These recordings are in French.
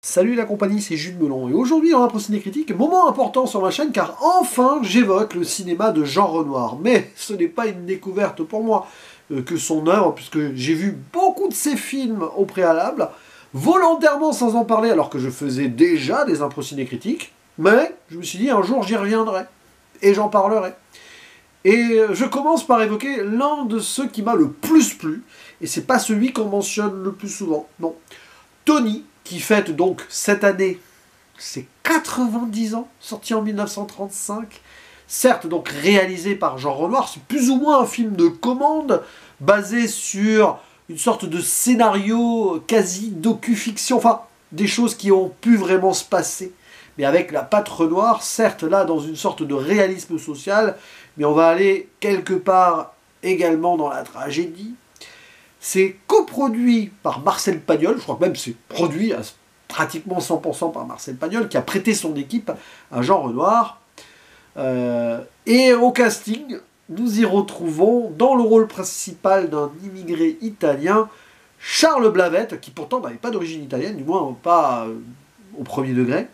Salut la compagnie, c'est Jules Melon, et aujourd'hui dans l'Impro Ciné Critique, moment important sur ma chaîne car enfin j'évoque le cinéma de Jean Renoir. Mais ce n'est pas une découverte pour moi que son œuvre, puisque j'ai vu beaucoup de ses films au préalable, volontairement sans en parler alors que je faisais déjà des Impro Ciné Critiques, mais je me suis dit un jour j'y reviendrai, et j'en parlerai. Et je commence par évoquer l'un de ceux qui m'a le plus plu, et c'est pas celui qu'on mentionne le plus souvent, non. Tony, qui fête donc cette année ses 90 ans, sorti en 1935, certes donc réalisé par Jean Renoir, c'est plus ou moins un film de commande, basé sur une sorte de scénario quasi docu-fiction, enfin des choses qui ont pu vraiment se passer, mais avec la patte Renoir, certes là dans une sorte de réalisme social, mais on va aller quelque part également dans la tragédie. C'est coproduit par Marcel Pagnol, je crois que même c'est produit à pratiquement 100% par Marcel Pagnol, qui a prêté son équipe à Jean Renoir. Et au casting, nous y retrouvons, dans le rôle principal d'un immigré italien, Charles Blavette, qui pourtant n'avait pas d'origine italienne, du moins pas au premier degré,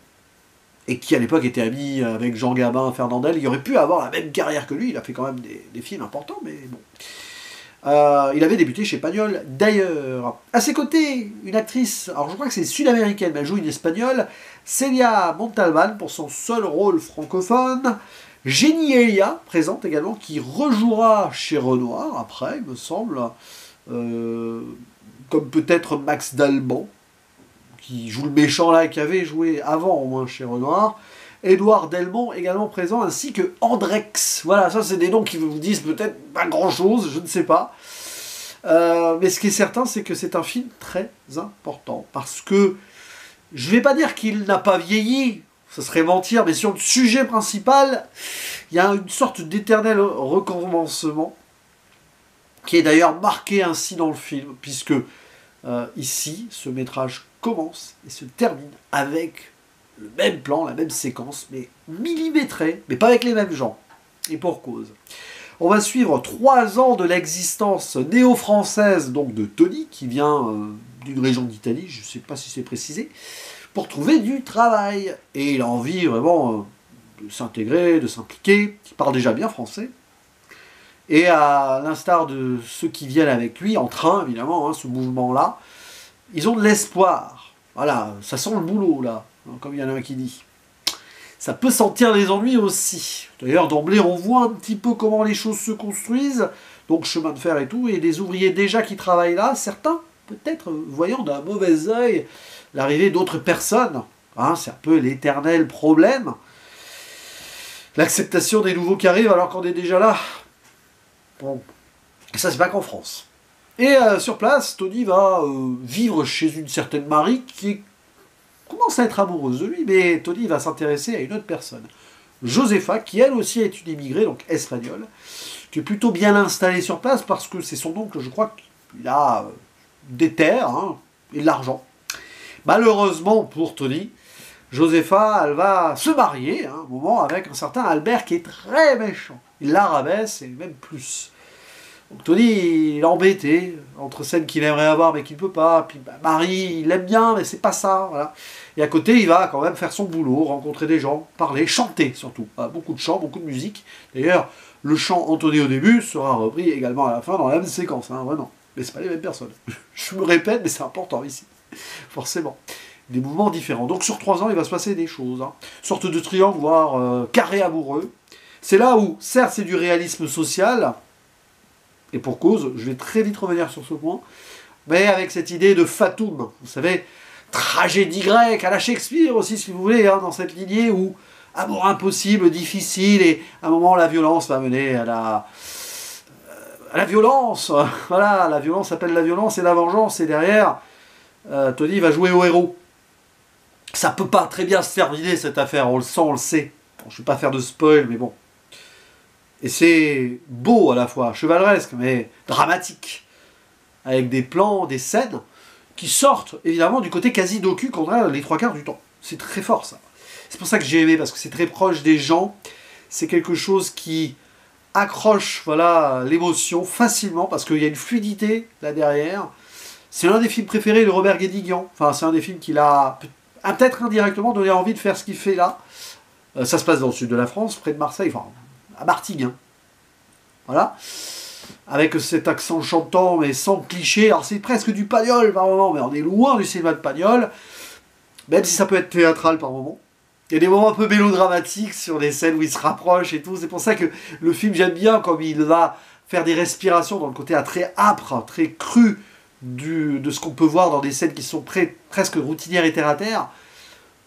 et qui à l'époque était ami avec Jean Gabin, Fernandel. Il aurait pu avoir la même carrière que lui, il a fait quand même des films importants, mais bon. Il avait débuté chez Pagnol d'ailleurs. À ses côtés, une actrice, alors je crois que c'est sud-américaine, mais elle joue une espagnole, Celia Montalbán pour son seul rôle francophone. Jenny Elia, présente également, qui rejouera chez Renoir après, il me semble, comme peut-être Max Dalban, qui joue le méchant là, qui avait joué avant au moins chez Renoir. Édouard Delmont également présent, ainsi que Andrex. Voilà, ça c'est des noms qui vous disent peut-être pas grand-chose, je ne sais pas. Mais ce qui est certain, c'est que c'est un film très important, parce que je ne vais pas dire qu'il n'a pas vieilli, ce serait mentir, mais sur le sujet principal, il y a une sorte d'éternel recommencement, qui est d'ailleurs marqué ainsi dans le film, puisque ici, ce métrage commence et se termine avec le même plan, la même séquence, mais millimétrée, mais pas avec les mêmes gens. Et pour cause. On va suivre 3 ans de l'existence néo-française donc de Tony, qui vient d'une région d'Italie, je ne sais pas si c'est précisé, pour trouver du travail. Et il a envie vraiment de s'intégrer, de s'impliquer. Il parle déjà bien français. Et à l'instar de ceux qui viennent avec lui, en train évidemment, hein, ce mouvement-là, ils ont de l'espoir. Voilà, ça sent le boulot là, comme il y en a un qui dit. Ça peut sentir les ennuis aussi. D'ailleurs, d'emblée, on voit un petit peu comment les choses se construisent, donc chemin de fer et tout, et des ouvriers déjà qui travaillent là, certains, peut-être voyant d'un mauvais œil l'arrivée d'autres personnes. Hein, c'est un peu l'éternel problème. L'acceptation des nouveaux qui arrivent alors qu'on est déjà là. Bon, ça c'est pas qu'en France. Et sur place, Tony va vivre chez une certaine Marie qui commence à être amoureuse de lui, mais Tony va s'intéresser à une autre personne, Josefa, qui elle aussi est une immigrée, donc espagnole, qui est plutôt bien installée sur place parce que c'est son oncle, je crois, qu'il a des terres hein, et de l'argent. Malheureusement pour Tony, Josefa, elle va se marier, hein, un moment, avec un certain Albert qui est très méchant. Il la rabaisse, et même plus. Donc Tony, il est embêté, entre scènes qu'il aimerait avoir mais qu'il ne peut pas, puis bah, Marie, il l'aime bien mais c'est pas ça, voilà. Et à côté, il va quand même faire son boulot, rencontrer des gens, parler, chanter surtout. Voilà, beaucoup de chants, beaucoup de musique. D'ailleurs, le chant entonné au début sera repris également à la fin dans la même séquence, hein, vraiment. Mais c'est pas les mêmes personnes. Je me répète, mais c'est important ici, forcément. Des mouvements différents. Donc sur 3 ans, il va se passer des choses. Hein. Sorte de triangle, voire carré amoureux. C'est là où, certes, c'est du réalisme social, et pour cause, je vais très vite revenir sur ce point, mais avec cette idée de fatum, vous savez, tragédie grecque, à la Shakespeare aussi, si vous voulez, hein, dans cette lignée où amour impossible, difficile, et à un moment, la violence va mener à la violence. Voilà, la violence appelle la violence et la vengeance, et derrière, Tony va jouer au héros. Ça peut pas très bien se terminer, cette affaire, on le sent, on le sait. Bon, je ne vais pas faire de spoil, mais bon. Et c'est beau à la fois, chevaleresque, mais dramatique. Avec des plans, des scènes qui sortent évidemment du côté quasi docu qu'on a les 3/4 du temps. C'est très fort ça. C'est pour ça que j'ai aimé, parce que c'est très proche des gens. C'est quelque chose qui accroche voilà, l'émotion facilement, parce qu'il y a une fluidité là derrière. C'est l'un des films préférés de Robert Guédiguian. Enfin, c'est un des films qu'il a a peut-être indirectement donné envie de faire ce qu'il fait là. Ça se passe dans le sud de la France, près de Marseille, enfin, à Martigues. Hein. Voilà. Avec cet accent chantant, mais sans cliché. Alors c'est presque du Pagnol par moment, mais on est loin du cinéma de Pagnol. Même si ça peut être théâtral par moment. Il y a des moments un peu mélodramatiques sur les scènes où il se rapproche et tout. C'est pour ça que le film, j'aime bien comme il va faire des respirations dans le côté très âpre, très cru de ce qu'on peut voir dans des scènes qui sont presque routinières et terre à terre.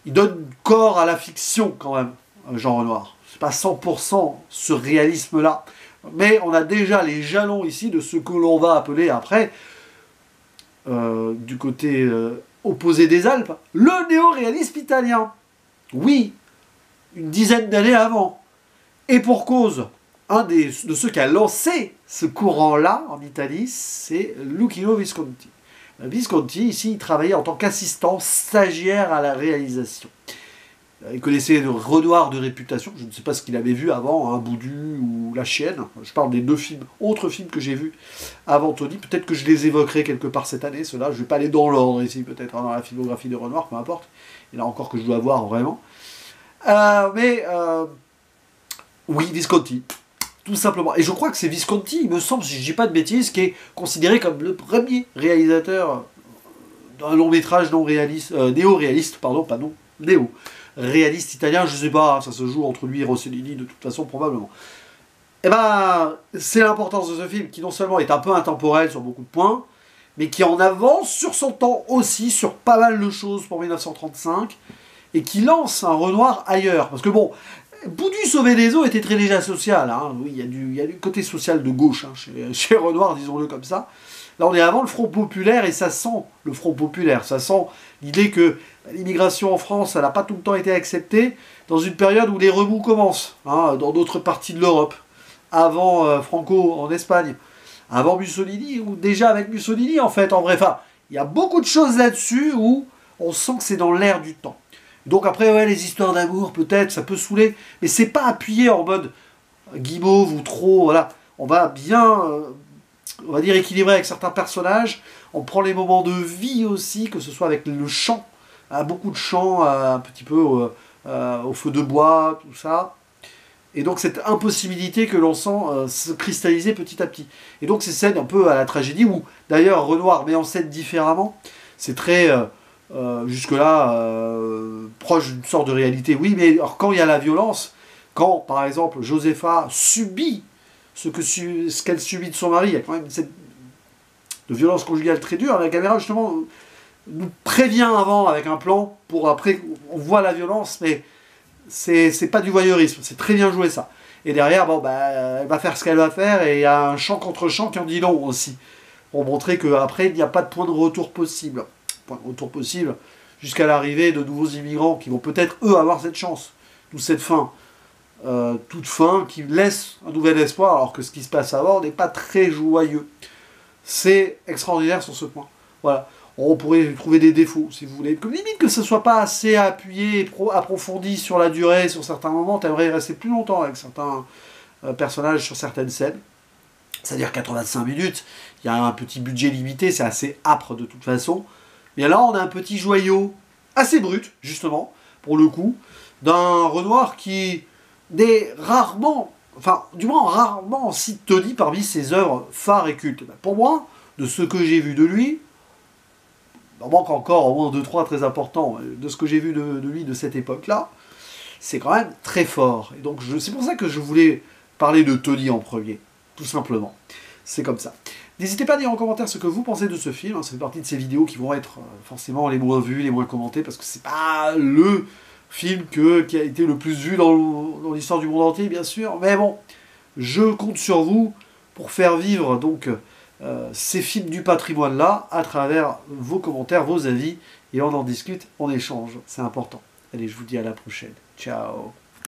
Il donne corps à la fiction quand même, Jean Renoir. C'est pas 100% ce réalisme-là. Mais on a déjà les jalons ici de ce que l'on va appeler après, du côté opposé des Alpes, le néo-réalisme italien. Oui, une dizaine d'années avant. Et pour cause, de ceux qui a lancé ce courant-là en Italie, c'est Luchino Visconti. Visconti, ici, il travaillait en tant qu'assistant stagiaire à la réalisation. Il connaissait Renoir de réputation, je ne sais pas ce qu'il avait vu avant, hein, Boudu ou La Chienne. Je parle des deux films, autres films que j'ai vus avant Tony. Peut-être que je les évoquerai quelque part cette année, ceux-là. Je ne vais pas aller dans l'ordre ici, peut-être hein, dans la filmographie de Renoir, peu importe. Il y en a encore que je dois voir vraiment. Oui, Visconti, tout simplement. Et je crois que c'est Visconti, il me semble, si je ne dis pas de bêtises, qui est considéré comme le premier réalisateur d'un long métrage néo-réaliste, pardon, pas non, néo-réaliste italien, je ne sais pas, ça se joue entre lui et Rossellini, de toute façon, probablement. Eh ben, c'est l'importance de ce film, qui non seulement est un peu intemporel sur beaucoup de points, mais qui en avance sur son temps aussi, sur pas mal de choses pour 1935, et qui lance un Renoir ailleurs. Parce que bon, Boudu sauver les eaux était très déjà social, hein. Oui, il y a du côté social de gauche hein, chez Renoir, disons-le comme ça. Là, on est avant le Front Populaire, et ça sent le Front Populaire, ça sent l'idée que l'immigration en France, elle n'a pas tout le temps été acceptée, dans une période où les remous commencent, hein, dans d'autres parties de l'Europe, avant Franco en Espagne, avant Mussolini, ou déjà avec Mussolini en fait, en vrai. Enfin, il y a beaucoup de choses là-dessus où on sent que c'est dans l'air du temps. Donc après, ouais, les histoires d'amour, peut-être, ça peut saouler, mais c'est pas appuyé en mode guimauve ou trop, voilà. On va bien, on va dire, équilibrer avec certains personnages. On prend les moments de vie aussi, que ce soit avec le chant, hein, beaucoup de chants, un petit peu au feu de bois, tout ça. Et donc cette impossibilité que l'on sent se cristalliser petit à petit. Et donc ces scènes un peu à la tragédie, où d'ailleurs Renoir met en scène différemment, c'est très, jusque-là, proche d'une sorte de réalité. Oui, mais alors, quand il y a la violence, quand par exemple Josepha subit ce qu'elle subit de son mari, il y a quand même cette de violence conjugale très dure, la caméra justement nous prévient avant avec un plan, pour après on voit la violence, mais c'est pas du voyeurisme, c'est très bien joué ça. Et derrière, bon, elle va faire ce qu'elle va faire, et il y a un chant contre chant qui en dit long aussi, pour montrer qu'après, il n'y a pas de point de retour possible. Point de retour possible jusqu'à l'arrivée de nouveaux immigrants qui vont peut-être, eux, avoir cette chance. D'où cette fin, toute fin, qui laisse un nouvel espoir, alors que ce qui se passe avant n'est pas très joyeux. C'est extraordinaire sur ce point. Voilà. On pourrait trouver des défauts, si vous voulez. Comme limite que ce ne soit pas assez appuyé et approfondi sur la durée, sur certains moments, tu aimerais rester plus longtemps avec certains personnages sur certaines scènes. C'est-à-dire 85 minutes, il y a un petit budget limité, c'est assez âpre de toute façon. Mais là, on a un petit joyau assez brut, justement, pour le coup, d'un Renoir qui n'est rarement, enfin, du moins rarement cite Tony parmi ses œuvres phares et cultes. Pour moi, de ce que j'ai vu de lui, il en manque encore au moins 2-3 très importants de ce que j'ai vu de lui de cette époque-là, c'est quand même très fort. Et donc c'est pour ça que je voulais parler de Tony en premier, tout simplement. C'est comme ça. N'hésitez pas à dire en commentaire ce que vous pensez de ce film, hein. Ça fait partie de ces vidéos qui vont être forcément les moins vues, les moins commentées, parce que c'est pas le film qui a été le plus vu dans l'histoire du monde entier, bien sûr. Mais bon, je compte sur vous pour faire vivre donc ces films du patrimoine-là, à travers vos commentaires, vos avis, et on en discute, on échange, c'est important. Allez, je vous dis à la prochaine. Ciao.